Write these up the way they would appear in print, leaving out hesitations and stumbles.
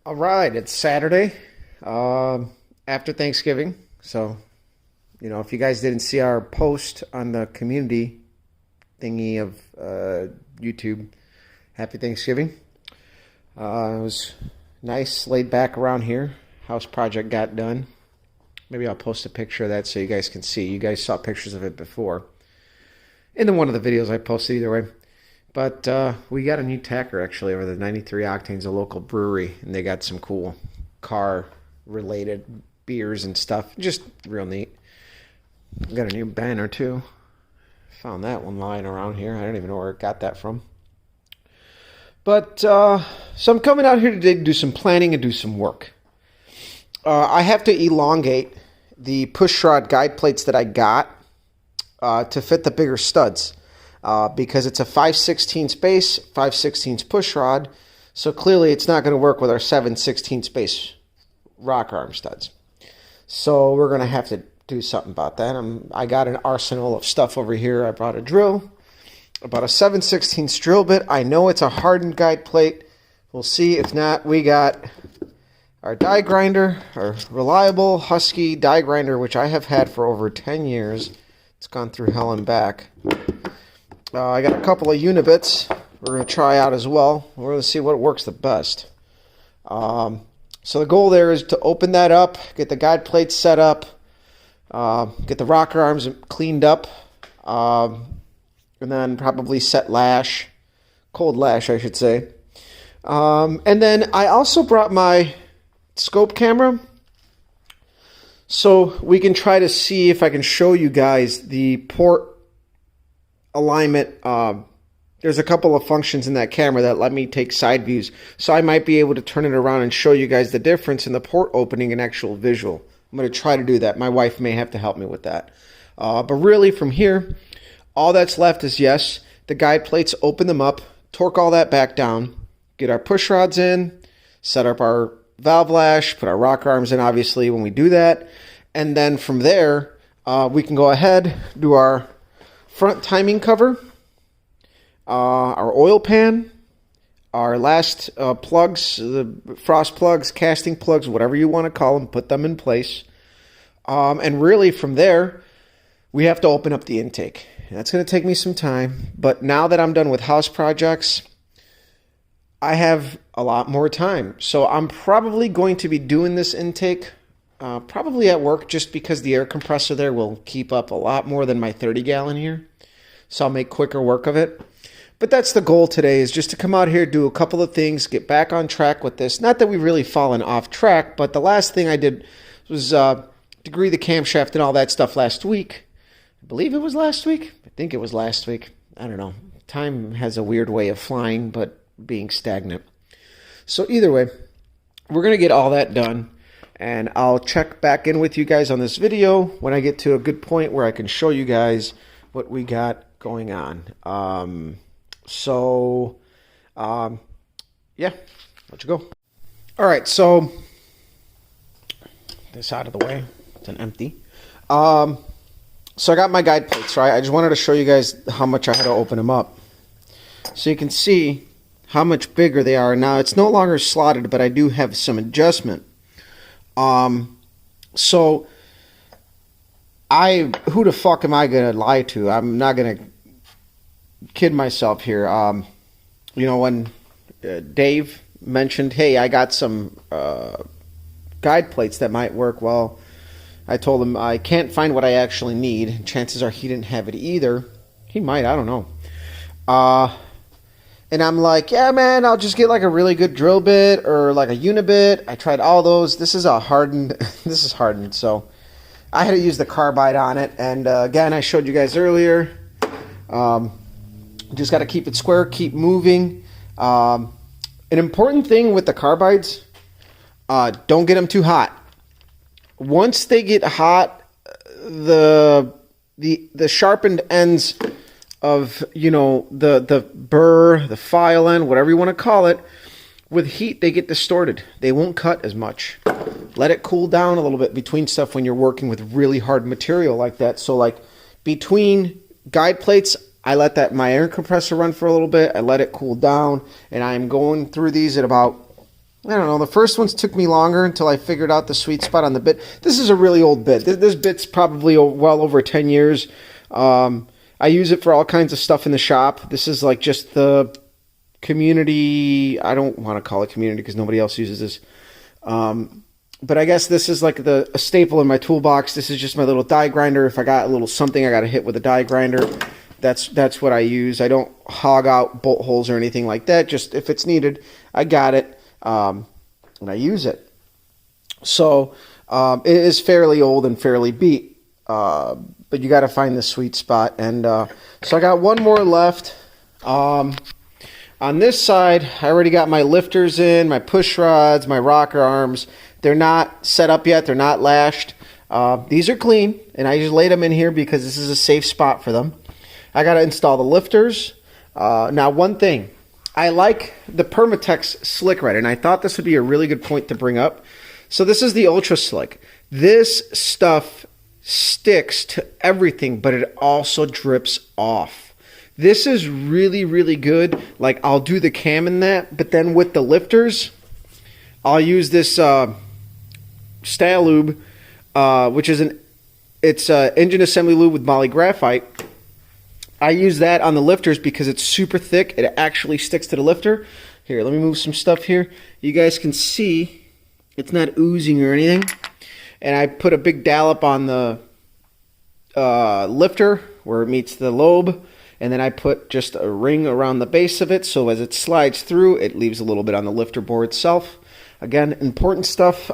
All right, it's Saturday after Thanksgiving. So, if you guys didn't see our post on the community thingy of YouTube, happy Thanksgiving. It was nice, laid back around here. House project got done. Maybe I'll post a picture of that so you guys can see. You guys saw pictures of it before in one of the videos I posted either way. But we got a new tacker actually over the 93 Octane's, a local brewery, and they got some cool car-related beers and stuff. Just real neat. Got a new banner too. Found that one lying around here. I don't even know where it got that from. But so I'm coming out here today to do some planning and do some work. I have to elongate the push rod guide plates that I got to fit the bigger studs. Because it's a 5/16 base, 5/16 push rod, so clearly it's not going to work with our 7/16 base rocker arm studs. So we're going to have to do something about that. I got an arsenal of stuff over here. I brought a drill, about a 7/16 drill bit. I know it's a hardened guide plate. We'll see. If not, we got our die grinder, our reliable Husky die grinder, which I have had for over 10 years. It's gone through hell and back. I got a couple of unibits we're going to try out as well. We're going to see what works the best. So the goal there is to open that up, get the guide plates set up, get the rocker arms cleaned up, and then probably set lash, cold lash I should say. And then I also brought my scope camera so we can try to see if I can show you guys the port alignment. There's a couple of functions in that camera that let me take side views, so I might be able to turn it around and show you guys the difference in the port opening and actual visual. I'm going to try to do that. My wife may have to help me with that. But really from here, all that's left is, yes, the guide plates, open them up, torque all that back down, get our push rods in, set up our Valvelash, put our rocker arms in obviously when we do that, and then from there we can go ahead, do our front timing cover, our oil pan, our last plugs, the frost plugs, casting plugs, whatever you want to call them, put them in place. And really from there, we have to open up the intake. That's going to take me some time, but now that I'm done with house projects, I have a lot more time. So I'm probably going to be doing this intake probably at work, just because the air compressor there will keep up a lot more than my 30-gallon here. So I'll make quicker work of it. But that's the goal today, is just to come out here, do a couple of things, get back on track with this. Not that we've really fallen off track, but the last thing I did was degree the camshaft and all that stuff last week. I believe it was last week. I think it was last week. I don't know. Time has a weird way of flying, but being stagnant. So either way, we're going to get all that done. And I'll check back in with you guys on this video when I get to a good point where I can show you guys what we got going on. Yeah, let you go. All right, so this out of the way. It's an empty. So I got my guide plates, right? I just wanted to show you guys how much I had to open them up, so you can see how much bigger they are. Now it's no longer slotted, but I do have some adjustment. So who the fuck am I gonna lie to? I'm not gonna kid myself here. When Dave mentioned, hey, I got some guide plates that might work, well, I told him I can't find what I actually need. Chances are he didn't have it either. He might, I don't know. And I'm like, yeah, man, I'll just get like a really good drill bit or like a unibit. I tried all those. This is hardened. So I had to use the carbide on it. And again, I showed you guys earlier. Just got to keep it square, keep moving. An important thing with the carbides, don't get them too hot. Once they get hot, the sharpened ends of, the burr, the file end, whatever you want to call it, with heat they get distorted. They won't cut as much. Let it cool down a little bit between stuff when you're working with really hard material like that. So like between guide plates, I let my air compressor run for a little bit. I let it cool down, and I'm going through these at about I don't know. The first ones took me longer until I figured out the sweet spot on the bit. This is a really old bit. This bit's probably well over 10 years. I use it for all kinds of stuff in the shop. This is like just the community. I don't want to call it community because nobody else uses this. But I guess this is like a staple in my toolbox. This is just my little die grinder. If I got a little something I got to hit with a die grinder, that's what I use. I don't hog out bolt holes or anything like that. Just if it's needed, I got it. And I use it. So it is fairly old and fairly beat, but you got to find the sweet spot. And so I got one more left. On this side, I already got my lifters in, my push rods, my rocker arms. They're not set up yet. They're not lashed. These are clean, and I just laid them in here because this is a safe spot for them. I got to install the lifters. Now, one thing. I like the Permatex Slick Red, and I thought this would be a really good point to bring up. So this is the Ultra Slick. This stuff sticks to everything, but it also drips off. This is really, really good. Like, I'll do the cam in that, but then with the lifters, I'll use this Style Lube, which is it's engine assembly lube with moly graphite. I use that on the lifters because it's super thick. It actually sticks to the lifter. Here, let me move some stuff here. You guys can see it's not oozing or anything. And I put a big dollop on the lifter where it meets the lobe. And then I put just a ring around the base of it. So as it slides through, it leaves a little bit on the lifter board itself. Again, important stuff.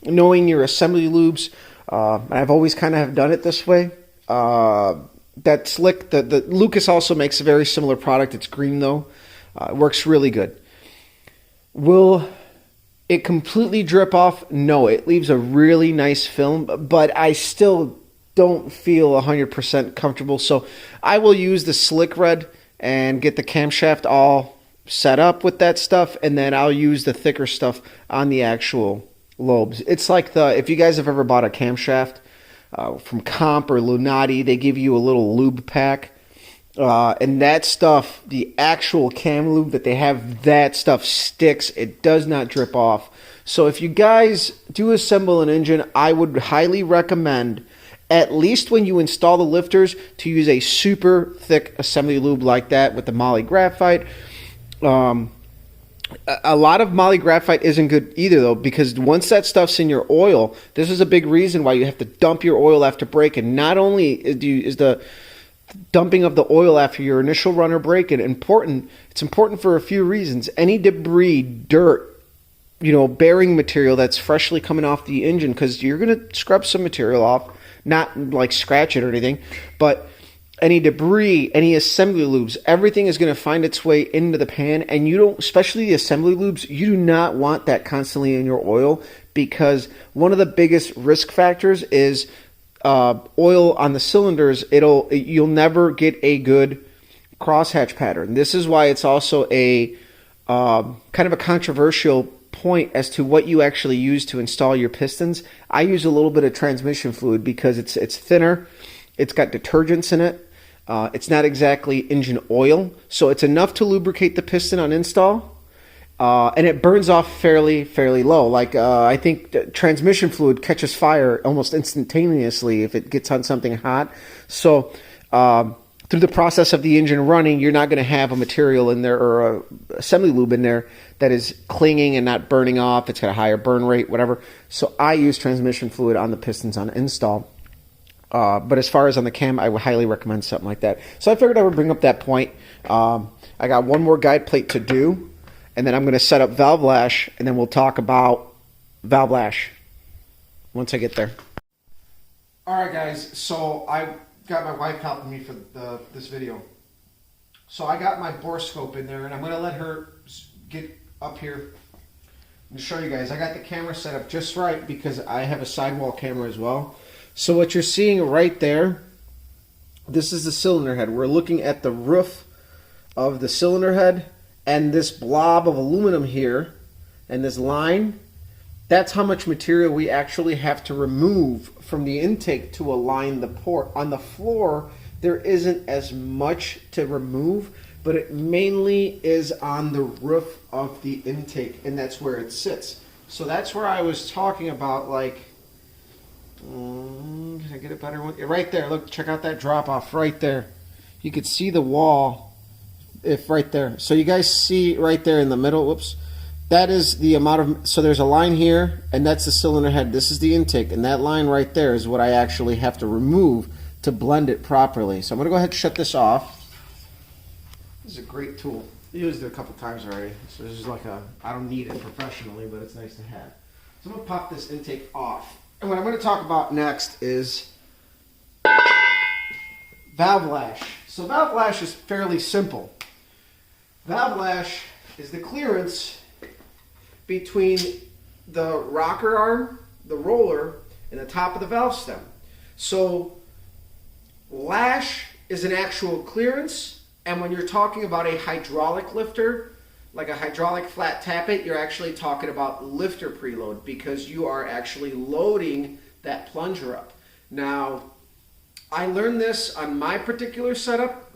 Knowing your assembly lubes. I've always kind of have done it this way. That Slick, the Lucas also makes a very similar product. It's green though. It works really good. Will it completely drip off? No, it leaves a really nice film, but I still don't feel 100% comfortable. So I will use the Slick Red and get the camshaft all set up with that stuff, and then I'll use the thicker stuff on the actual lobes. It's like if you guys have ever bought a camshaft, from Comp or Lunati, they give you a little lube pack. And that stuff, the actual cam lube that they have, that stuff sticks. It does not drip off. So if you guys do assemble an engine, I would highly recommend, at least when you install the lifters, to use a super thick assembly lube like that with the moly graphite. A lot of moly graphite isn't good either, though, because once that stuff's in your oil, this is a big reason why you have to dump your oil after break. And not only is the dumping of the oil after your initial run or break important, it's important for a few reasons. Any debris, dirt, bearing material that's freshly coming off the engine, because you're going to scrub some material off, not like scratch it or anything, but any debris, any assembly lubes, everything is going to find its way into the pan. And you don't, especially the assembly lubes, you do not want that constantly in your oil, because one of the biggest risk factors is oil on the cylinders. You'll never get a good crosshatch pattern. This is why it's also a kind of a controversial point as to what you actually use to install your pistons. I use a little bit of transmission fluid because it's thinner. It's got detergents in it. It's not exactly engine oil, so it's enough to lubricate the piston on install, and it burns off fairly low. Like I think transmission fluid catches fire almost instantaneously if it gets on something hot. So through the process of the engine running, you're not going to have a material in there or a assembly lube in there that is clinging and not burning off. It's got a higher burn rate, whatever. So I use transmission fluid on the pistons on install. But as far as on the cam, I would highly recommend something like that. So I figured I would bring up that point. I got one more guide plate to do, and then I'm going to set up Valvelash, and then we'll talk about Valvelash once I get there. All right, guys. So I got my wife helping me for this video. So I got my bore scope in there, and I'm going to let her get up here and show you guys. I got the camera set up just right because I have a sidewall camera as well. So what you're seeing right there, this is the cylinder head. We're looking at the roof of the cylinder head, and this blob of aluminum here and this line, that's how much material we actually have to remove from the intake to align the port. On the floor, there isn't as much to remove but it mainly is on the roof of the intake, and that's where it sits. So that's where I was talking about, like, can I get a better one? Right there, look, check out that drop off right there. You could see the wall, if right there. So you guys see right there in the middle, whoops, that is the amount of, so there's a line here, and that's the cylinder head. This is the intake, and that line right there is what I actually have to remove to blend it properly. So I'm going to go ahead and shut this off. This is a great tool. I used it a couple times already. So this is like a, I don't need it professionally, but it's nice to have. So I'm going to pop this intake off. And what I'm going to talk about next is Valvelash. So Valvelash is fairly simple. Valvelash is the clearance between the rocker arm, the roller, and the top of the valve stem. So lash is an actual clearance, and when you're talking about a hydraulic lifter, like a hydraulic flat tappet, you're actually talking about lifter preload because you are actually loading that plunger up. Now, I learned this on my particular setup.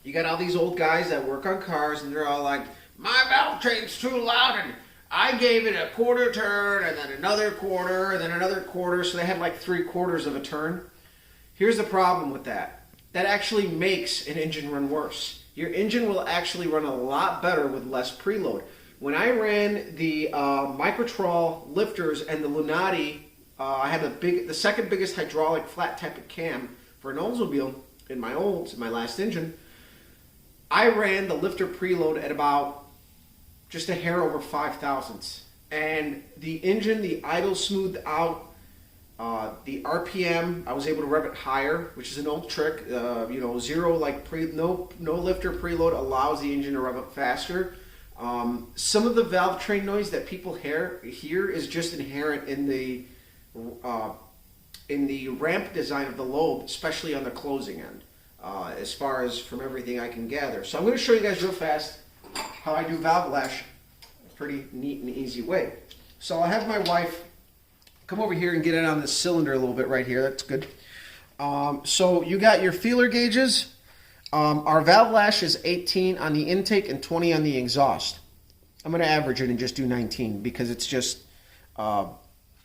You got all these old guys that work on cars, and they're all like, my valve train's too loud, and I gave it a quarter turn, and then another quarter, and then another quarter, so they had like 3/4 of a turn. Here's the problem with that. That actually makes an engine run worse. Your engine will actually run a lot better with less preload. When I ran the Microtrol lifters and the Lunati, I had the second biggest hydraulic flat tappet cam for an Oldsmobile in my last engine. I ran the lifter preload at about just a hair over 5 thousandths. And the engine, the idle smoothed out, the RPM, I was able to rev it higher, which is an old trick. Zero, like no lifter preload allows the engine to rev up faster. Some of the valve train noise that people hear is just inherent in the ramp design of the lobe, especially on the closing end, as far as from everything I can gather. So I'm going to show you guys real fast how I do Valvelash, a pretty neat and easy way. So I'll have my wife come over here and get it on the cylinder a little bit right here. That's good. So you got your feeler gauges. Our Valvelash is 18 on the intake and 20 on the exhaust. I'm going to average it and just do 19 because it's just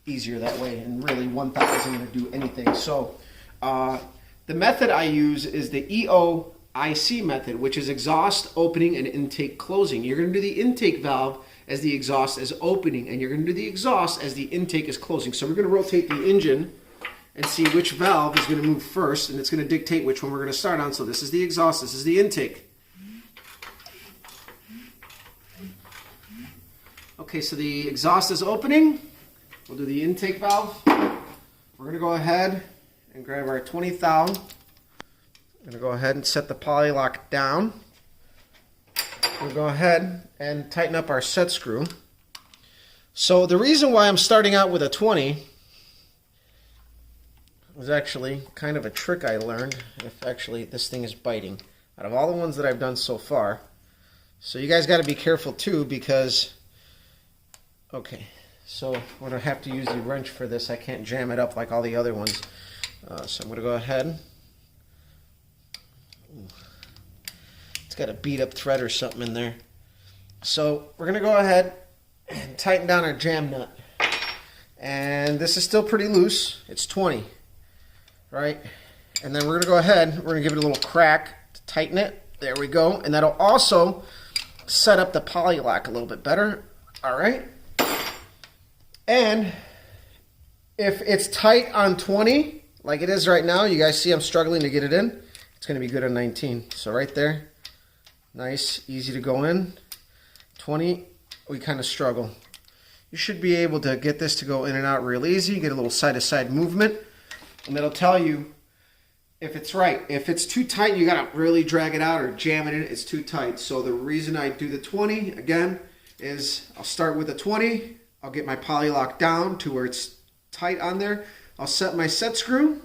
easier that way, and really 1,000 isn't going to do anything. So the method I use is the Eoic method, which is exhaust opening and intake closing. You're going to do the intake valve as the exhaust is opening, and you're going to do the exhaust as the intake is closing. So we're going to rotate the engine and see which valve is going to move first, and it's going to dictate which one we're going to start on. So this is the exhaust, this is the intake. Okay, so the exhaust is opening. We'll do the intake valve. We're going to go ahead and grab our 20 thou. I'm going to go ahead and set the poly lock down. We'll go ahead and tighten up our set screw. So the reason why I'm starting out with a 20 was actually kind of a trick I learned, if actually this thing is biting, out of all the ones that I've done so far. So you guys got to be careful too, because, okay, so I'm going to have to use the wrench for this. I can't jam it up like all the other ones. So I'm going to go ahead. Ooh. It's got a beat up thread or something in there. So we're going to go ahead and tighten down our jam nut. And this is still pretty loose. It's 20, right? And then we're going to go ahead, we're going to give it a little crack to tighten it. There we go. And that'll also set up the poly lock a little bit better. All right. And if it's tight on 20, like it is right now, you guys see I'm struggling to get it in. It's going to be good on 19. So right there, nice, easy to go in. 20, we kind of struggle. You should be able to get this to go in and out real easy. Get a little side-to-side movement, and it'll tell you if it's right. If it's too tight, you got to really drag it out or jam it in. It's too tight. So the reason I do the 20, again, is I'll start with the 20. I'll get my poly lock down to where it's tight on there. I'll set my set screw,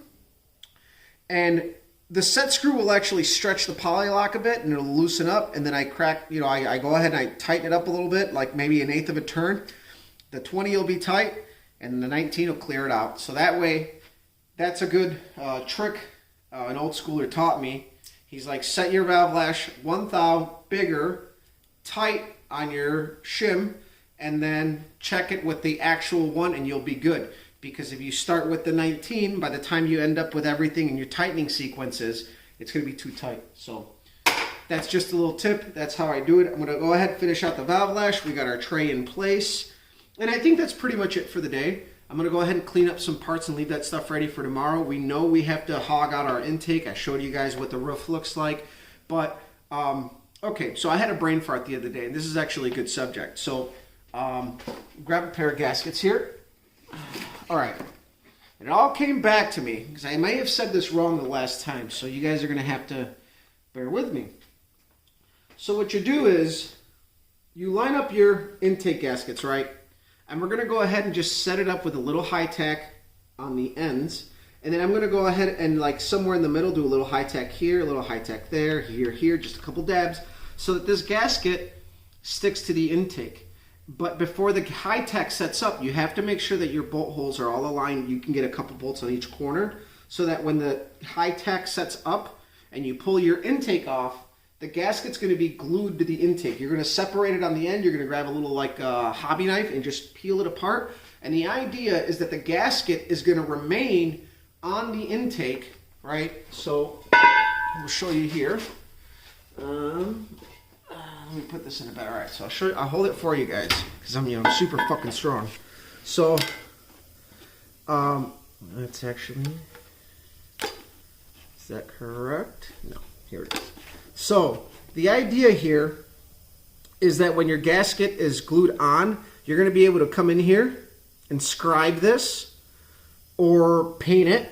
and the set screw will actually stretch the poly lock a bit, and it'll loosen up, and then I crack, I go ahead and I tighten it up a little bit, like maybe 1/8 of a turn. The 20 will be tight, and the 19 will clear it out. So that way, that's a good trick an old schooler taught me, He's like, set your Valvelash 1 thou bigger, tight on your shim, and then check it with the actual one and you'll be good. Because if you start with the 19, by the time you end up with everything in your tightening sequences, it's going to be too tight. So that's just a little tip. That's how I do it. I'm going to go ahead and finish out the Valvelash. We got our tray in place. And I think that's pretty much it for the day. I'm going to go ahead and clean up some parts and leave that stuff ready for tomorrow. We know we have to hog out our intake. I showed you guys what the roof looks like. But, okay, so I had a brain fart the other day, and this is actually a good subject. So, grab a pair of gaskets here. All right. And it all came back to me, because I may have said this wrong the last time, so you guys are going to have to bear with me. So what you do is, you line up your intake gaskets, right? And we're going to go ahead and just set it up with a little high tack on the ends. And then I'm going to go ahead and like somewhere in the middle do a little high tack here, a little high tack there, here, just a couple dabs, so that this gasket sticks to the intake. But before the high tack sets up, you have to make sure that your bolt holes are all aligned. You can get a couple bolts on each corner so that when the high tack sets up and you pull your intake off, the gasket's going to be glued to the intake. You're going to separate it on the end. You're going to grab a little like hobby knife and just peel it apart. And the idea is that the gasket is going to remain on the intake, right? So we'll show you here. Let me put this in a better. All right, so I'll show you. I'll hold it for you guys because I'm super fucking strong. So that's actually, is that correct? No, here it is. So the idea here is that when your gasket is glued on, you're going to be able to come in here and scribe this or paint it,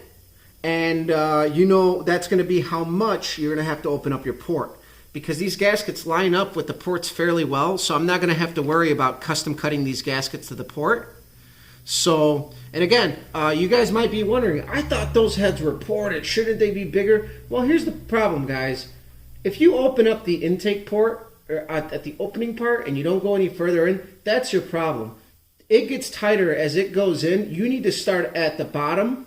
and you know that's going to be how much you're going to have to open up your port, because these gaskets line up with the ports fairly well, so I'm not going to have to worry about custom cutting these gaskets to the port. So, and again, you guys might be wondering, I thought those heads were ported, shouldn't they be bigger? Well, here's the problem, guys. If you open up the intake port at the opening part and you don't go any further in, that's your problem. It gets tighter as it goes in. You need to start at the bottom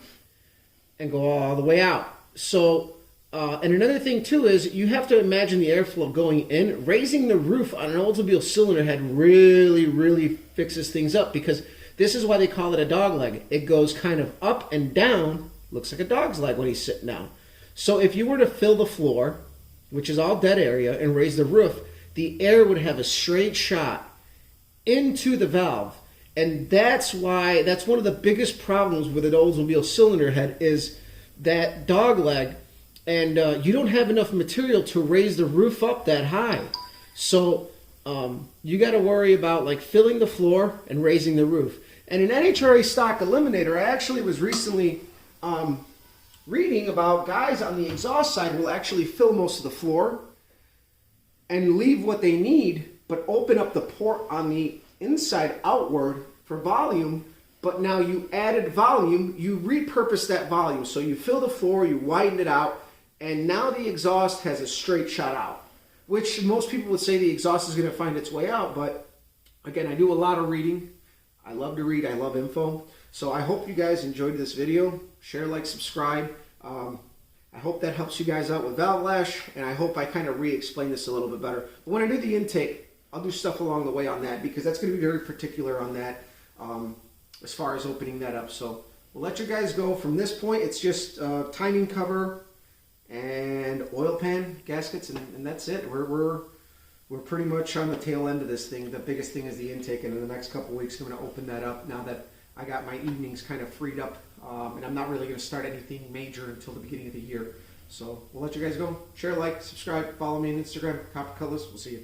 and go all the way out. So, and another thing too is you have to imagine the airflow going in. Raising the roof on an Oldsmobile cylinder head really fixes things up, because this is why they call it a dog leg. It goes kind of up and down, looks like a dog's leg when he's sitting down. So if you were to fill the floor, which is all dead area, and raise the roof, the air would have a straight shot into the valve. And that's why, that's one of the biggest problems with an Oldsmobile cylinder head is that dog leg, and you don't have enough material to raise the roof up that high. So you got to worry about like filling the floor and raising the roof. And an NHRA stock eliminator, I actually was recently reading about guys on the exhaust side will actually fill most of the floor and leave what they need, but open up the port on the inside outward for volume. But now you added volume, you repurpose that volume. So you fill the floor, you widen it out, and now the exhaust has a straight shot out, which most people would say the exhaust is going to find its way out. But again, I do a lot of reading. I love to read, I love info. So I hope you guys enjoyed this video. Share, like, subscribe. I hope that helps you guys out with Valvelash, and I hope I kind of re-explain this a little bit better. But when I do the intake, I'll do stuff along the way on that, because that's going to be very particular on that as far as opening that up. So we'll let you guys go. From this point, it's just timing cover and oil pan gaskets, and that's it. We're pretty much on the tail end of this thing. The biggest thing is the intake, and in the next couple weeks, I'm going to open that up now that I got my evenings kind of freed up, and I'm not really going to start anything major until the beginning of the year. So we'll let you guys go. Share, like, subscribe, follow me on Instagram, Copper Colors. We'll see you.